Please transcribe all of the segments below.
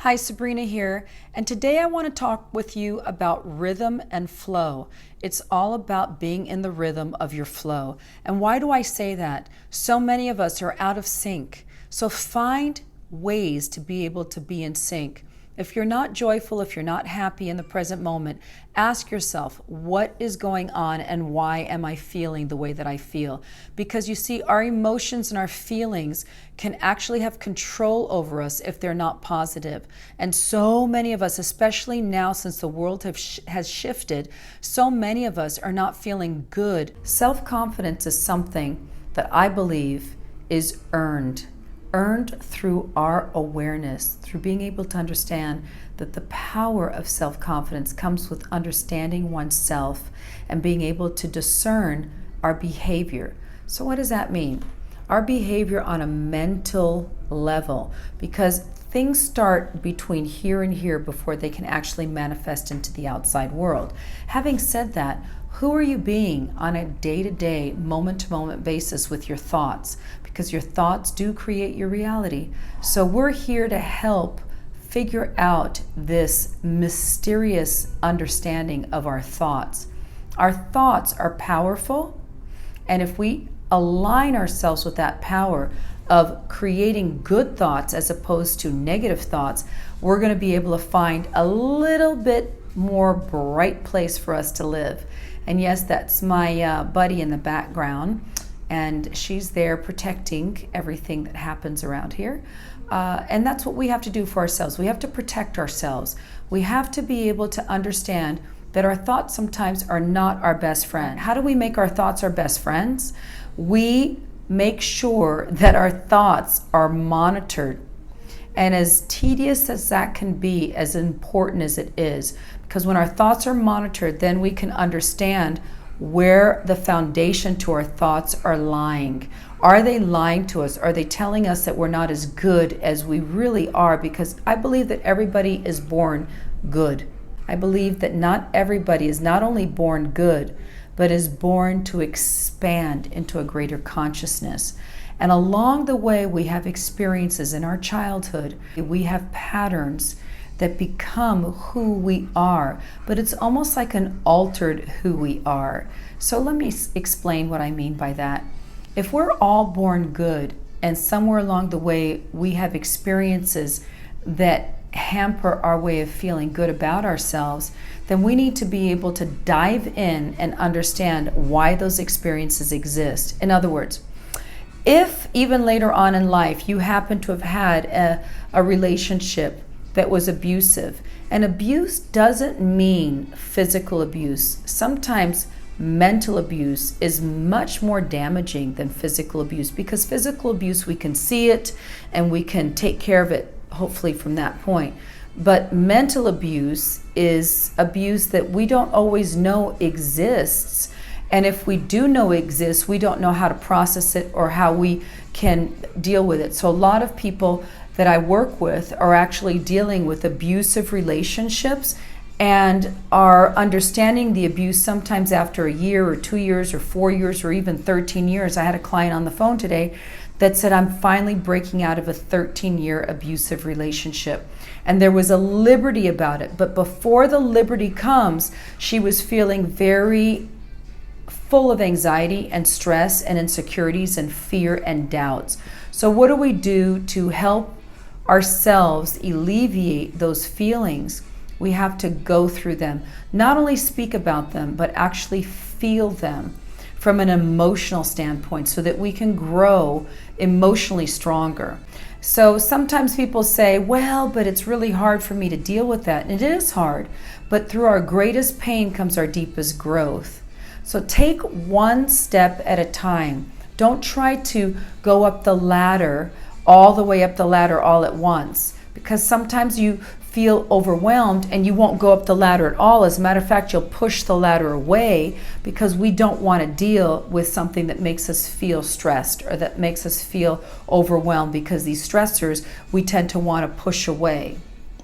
Hi, Sabrina here, and today I want to talk with you about rhythm and flow. It's all about being in the rhythm of your flow. And why do I say that? So many of us are out of sync. So find ways to be able to be in sync. If you're not joyful, if you're not happy in the present moment, ask yourself, what is going on and why am I feeling the way that I feel? Because you see, our emotions and our feelings can actually have control over us if they're not positive. And so many of us, especially now since the world has shifted, so many of us are not feeling good. Self-confidence is something that I believe is earned through our awareness, through being able to understand that the power of self-confidence comes with understanding oneself and being able to discern our behavior. So what does that mean? Our behavior on a mental level, because things start between here and here before they can actually manifest into the outside world. Having said that, who are you being on a day-to-day, moment-to-moment basis with your thoughts? Because your thoughts do create your reality. So we're here to help figure out this mysterious understanding of our thoughts. Our thoughts are powerful, and if we align ourselves with that power of creating good thoughts as opposed to negative thoughts, we're going to be able to find a little bit more bright place for us to live. And yes, that's my buddy in the background, and she's there protecting everything that happens around here. And that's what we have to do for ourselves. We have to protect ourselves. We have to be able to understand that our thoughts sometimes are not our best friend. How do we make our thoughts our best friends? We make sure that our thoughts are monitored. And as tedious as that can be, as important as it is, because when our thoughts are monitored, then we can understand where the foundation to our thoughts are lying. Are they lying to us? Are they telling us that we're not as good as we really are? Because I believe that everybody is born good. I believe that not everybody is not only born good, but is born to expand into a greater consciousness. And along the way, we have experiences in our childhood. We have patterns that become who we are, but it's almost like an altered who we are. So let me explain what I mean by that. If we're all born good and somewhere along the way we have experiences that hamper our way of feeling good about ourselves, then we need to be able to dive in and understand why those experiences exist. In other words, if even later on in life you happen to have had a relationship that was abusive, and abuse doesn't mean physical abuse. Sometimes mental abuse is much more damaging than physical abuse, because physical abuse, we can see it and we can take care of it, hopefully from that point. But mental abuse is abuse that we don't always know exists. And if we do know exists, we don't know how to process it or how we can deal with it. So a lot of people that I work with are actually dealing with abusive relationships and are understanding the abuse sometimes after a year or 2 years or 4 years or even 13 years. I had a client on the phone today that said, I'm finally breaking out of a 13-year abusive relationship. And there was a liberty about it. But before the liberty comes, she was feeling very full of anxiety and stress and insecurities and fear and doubts. So what do we do to help ourselves alleviate those feelings? We have to go through them, not only speak about them, but actually feel them from an emotional standpoint so that we can grow emotionally stronger. So sometimes people say, well, but it's really hard for me to deal with that. And it is hard, but through our greatest pain comes our deepest growth. So take one step at a time. Don't try to go up the ladder, all the way up the ladder all at once, because sometimes you feel overwhelmed and you won't go up the ladder at all. As a matter of fact, you'll push the ladder away because we don't want to deal with something that makes us feel stressed or that makes us feel overwhelmed, because these stressors we tend to want to push away.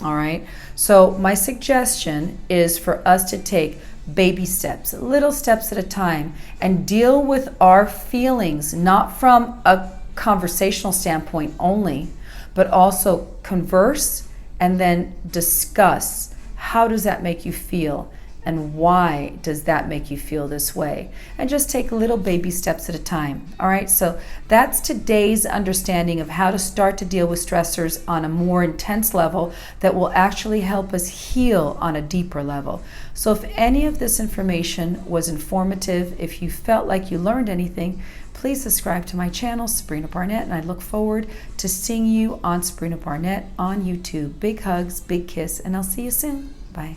All right. So my suggestion is for us to take baby steps, little steps at a time, and deal with our feelings, not from a conversational standpoint only, but also converse and then discuss how does that make you feel and why does that make you feel this way, and just take little baby steps at a time. All right, so that's today's understanding of how to start to deal with stressors on a more intense level that will actually help us heal on a deeper level. So if any of this information was informative, if you felt like you learned anything, please subscribe to my channel, Sabrina Barnett, and I look forward to seeing you on Sabrina Barnett on YouTube. Big hugs, big kiss, and I'll see you soon. Bye.